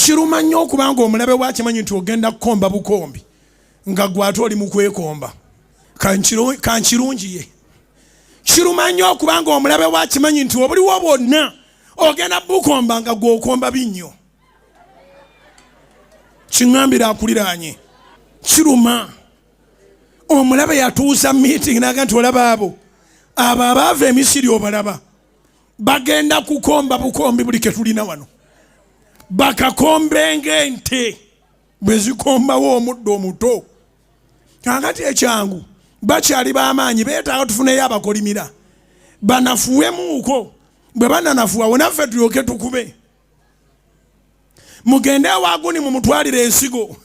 kiruma nnyo okubanga omulabe wakimanyi nti ogenda kukomba bukombi nga gwate oli mu kwekomba kankirungiye. Kiruma nnyo okubanga omulabe wakimanyi nti obuliwo bwonna ogenda bukomba nga gwokomba binnyo. Kiŋŋambira akuliraanye. Kiruma. Omulabe yatuusa meeting naga nti olaba abo abaava emisiri obalaba bagenda kukomba bukombi buli ke tulina wano. Bakakombe ng'ente bwe zikombawo omuddo omuto. Kakati ekyangu bakyali b'amaanyi beetaaga tufuneyo abakolimira banafuwemuuko. Bwe bananafuwa wonaffe tulyoke tukube. Mugende waaguni mumutwalire ensigo.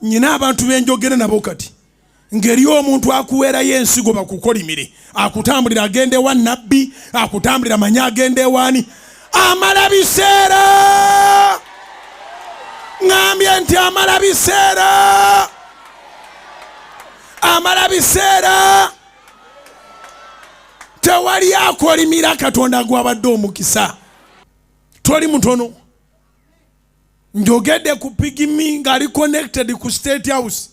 Nyina abantu benjogere nabo kati. Ngeri omuntu akuweerayo ensigo bakukolimire. Akutambulira agende wa nabbi, akutambulira manya agende wani. Amala biseera. Ngambye nti amala biseera. Amala biseera. Tewali akolimira Katonda gwabadde omukisa. Toli mutono. Njogedde ku pigimi ng'ali connected ku State House.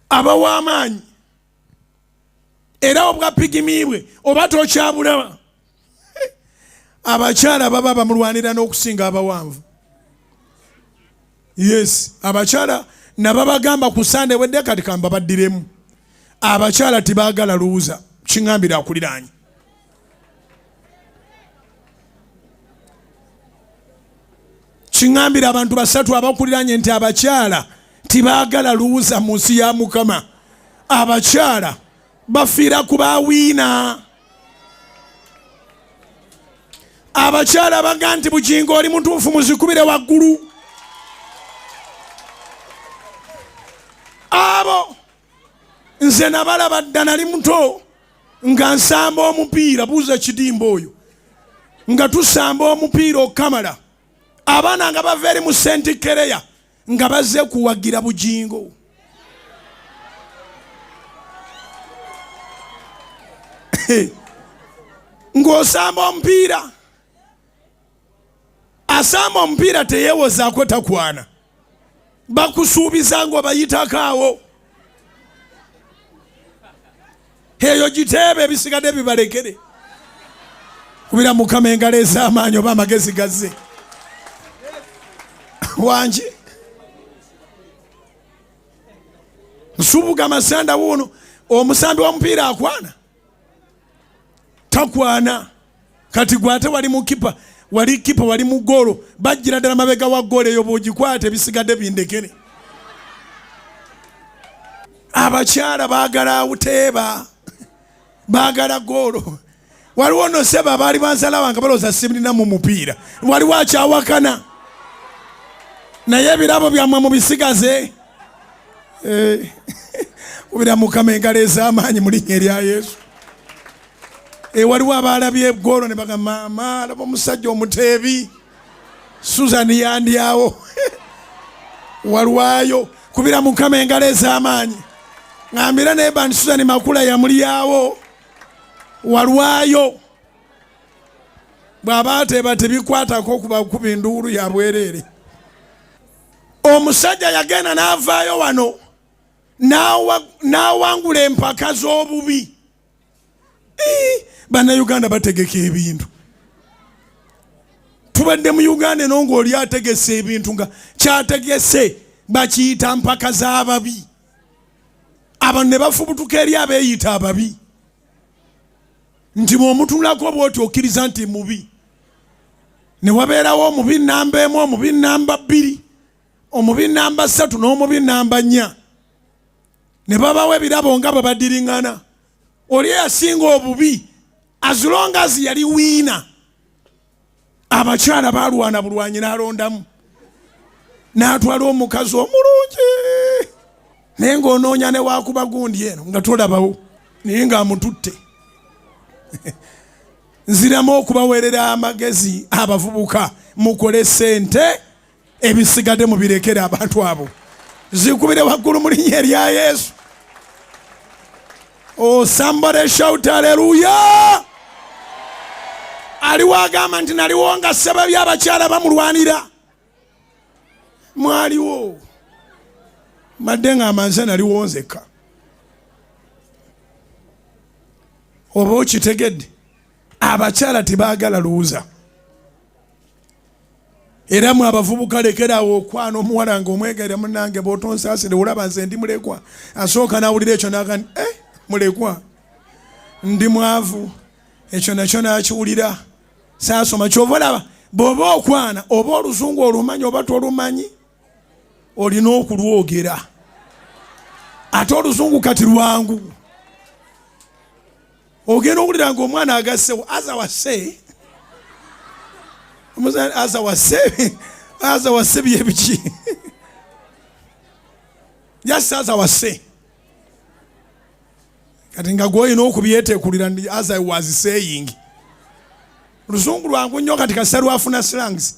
Abawamaanyi. Era obwa pigimi bwe oba tokyabulaba. Abakyala baba bamulwanira n'okusinga abawanvu. Yes, abakyala nababagamba ku Sunday wedde kati kamba baddiremu. Abakyala tebagala luuza. Kiŋŋambira akuliraanye. Kiŋŋambira abantu basatu abakuliraanye nti abakyala tebagala luuza mu nsi ya Mukama. Abakyala bafiira ku baawiina. Abakyala baga nti Bujjingo oli mutuufu muzikubire waggulu. Abo nze nabalaba dda nali muto nga nsamba omupiira. Buuza kidimba oyo nga tusamba omupiira okamala. Abaana nga bava eri mu Ssente kereya nga bazze kuwagira Bujjingo. Ng'osamba omupiira. Asamba omupiira teyeewozaako takwana. Bakusuubiza ng'obayitakaawo. Eyo giteebe ebisigadde bibalekere. Kubira Mukama engalo ez'amaanyi oba amagezi gazze. Wangi. Nsubuga amasanda wuno omusambi w'omupiira akwana. Takwana. Kati gwate wali mu kipa. Wali kipa wali mu golo. Bajjira ddala mabega wa golo eyo bw'ogikwata ebisigadde bindekere. Abakyala baagala buteeba. Baagala golo. Waliwo no seba baali bansala wange balooza simulina mu mupiira. Waliwo akyawakana. Naye ebirabo byammwe mubisigaze. Ubira Mukama engalo ez'amaanyi mu linnya erya Yesu. Waliwo abaalabye egolo ne bagamba maama alaba omusajja omuteebi. Susan yandyawo. Walwayo. Kubira Mukama engalo ez'amaanyi. Ngambira naye bandi Susan Makula yamulyawo. Walwayo. Bw'aba teeba tebikwatako kuba enduulu ya bwereere. Omusajja yagenda n'avaayo wano n'awangula empaka z'obubi. Bannayuganda bategeka ebintu. Tubadde mu Uganda eno ng'oli ategese ebintu nga kyategese bakiyita mpaka z'ababi. Abantu ne bafubutuka eri abeeyita ababi. Nti bw'omutunulako bw'oti okkiriza nti mubi. Ne wabeerawo omubi nnamba emu, omubi nnamba bbiri, omubi nnamba ssatu n'omubi nnamba nnya. Ne babawo ebirabo nga bwe baddiringana. Oli eyasinga obubi as long as yali wiina. Abakyala baalwana bulwanyi n'alondamu. N'atwala omukazi omulungi. Naye ng'onoonya ne waakuba gundi eno nga tolabawo. Naye ng'amututte. Nziramu okubaweerera amagezi abavubuka mukole ssente ebisigadde mubirekere abantu abo. Zikubire waggulu mu linnya erya Yesu. Oh, somebody shout hallelujah. Aliwo agamba nti naliwo nga ssebe by'abakyala bamulwanira. mwaliwo madde nga amanze naliwo nzekka. Oba okitegedde abakyala tebaagala luuza. Era mwe abavubuka lekerawo okwana omuwala ng'omwegaira munnange bw'otonsaasire olaba nze ndi mulekwa. Asooka n'awulira ekyo n'agamba mulekwa ndi mwavu, ekyo nakyo n'akiwulira saasoma. Kyova olaba bw'oba okwana oba oluzungu olumanyi oba tolumanyi olina okulwogera. Ate oluzungu kati lwangu. Ogenda owulira ng'omwana agassewo azawase azawase byebiki yasi azawase kati nga gwolina okubyetekulira ndi as I was saying. Luzungu lwangu nnyo kati kasa lwafuna slangs.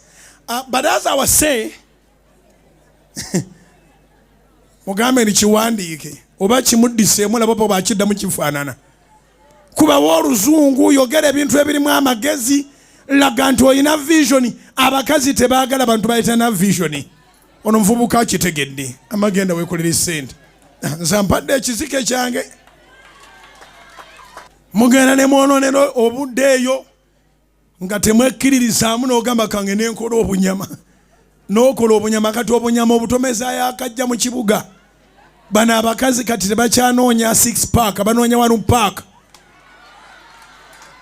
But as I was saying mugambe nikiwandiike oba kimuddiseemu nabo bakiddamu kifaanana. Kubawo oluzungu yogera ebintu ebirimu amagezi laga nti olina vision. Abakazi tebaagala bantu bayita na vision. Ono muvubuka akitegedde amagenda weekolera ssente. Nze mpadde ekizike kyange mugenda ne mwonoonera obudde eyo nga temwekkiririzaamu n'ogamba kange nenkola obunyama. N'okola obunyama kati obunyama obutomezaayo akajja mu kibuga. Bano abakazi kati tebakyanoonya 6 pack banoonya 1 pack.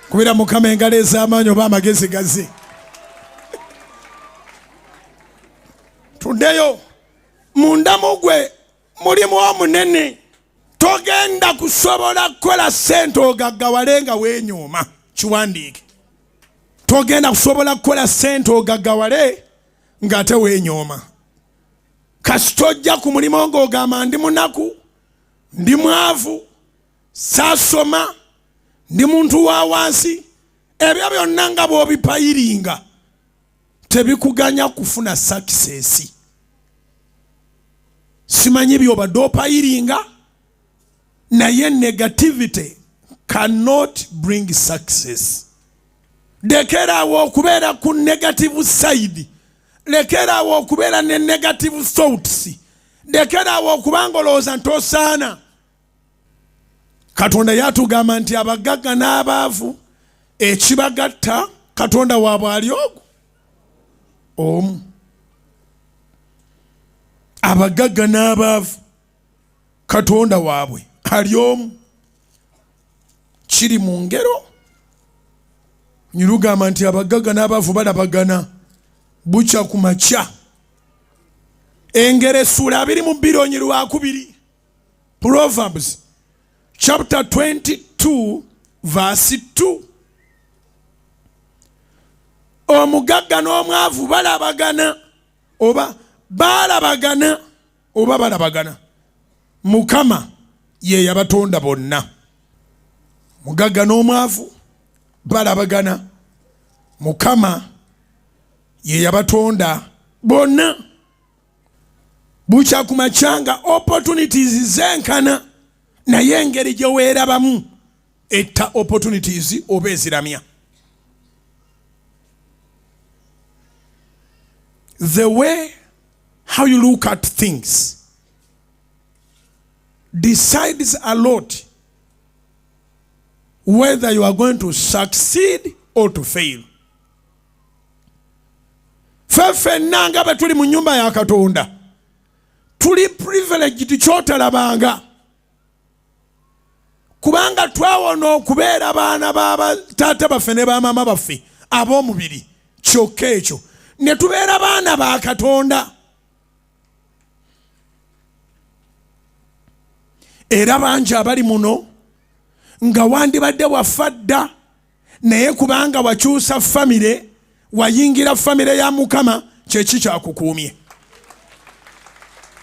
Kubira Mukama engalo ez'amaanyi oba amagezi gaze. Tuddeyo munda mugwe mulimu omunene. Togenda kusobola kukola ssente ogaggawale nga weenyooma. Kiwandiike. Togenda kusobola kukola ssente ogaggawale ng'ate weenyooma. Kasita ojja ku mulimu ng'ogamba ndi munaku, ndi mwavu, saasoma, ndi muntu wa wansi, ebyo byonna nga bw'obipayiringa tebikuganya kufuna success. Simanyi by'obadde opayiringa, naye negativity cannot bring success. Lekerawo okubeera ku negative side. Lekerawo okubeera ne negative thoughts. Lekerawo okubanga olowooza nti osaana. Katonda yatugamba nti abagagga n'abaavu ekibagatta Katonda waabwe ali ogwo omu. Abagagga n'abaavu Katonda waabwe ali omu. Kiri mu ngero nyirugamba nti abagagga n'abaavu balabagana bukya ku makya. Engero essula 22 Proverbs chapter 22 verse 2. Omugagga n'omwavu balabagana oba balabagana oba balabagana. Mukama ye yabatonda bonna. Mugagga n'omwavu balabagana. Mukama ye yabatonda bonna. Bukya ku makyanga opportunities zenkana naye engeri gye weerabamu etta opportunities oba eziramya. The way how you look at things decides a lot whether you are going to succeed or to fail. Ffenna nga bwe tuli mu nnyumba ya Katonda tuli privileged kyotalabanga kubanga twawona okubeera baana b'abataata baffe ne bamaama baffe ab'omubiri. Kyokka ekyo ne tubeera baana ba Katonda. Era bangi abali muno nga wandibadde wafa dda naye kubanga wakyusa famire wayingira famire ya Mukama kyeki kyakukuumye.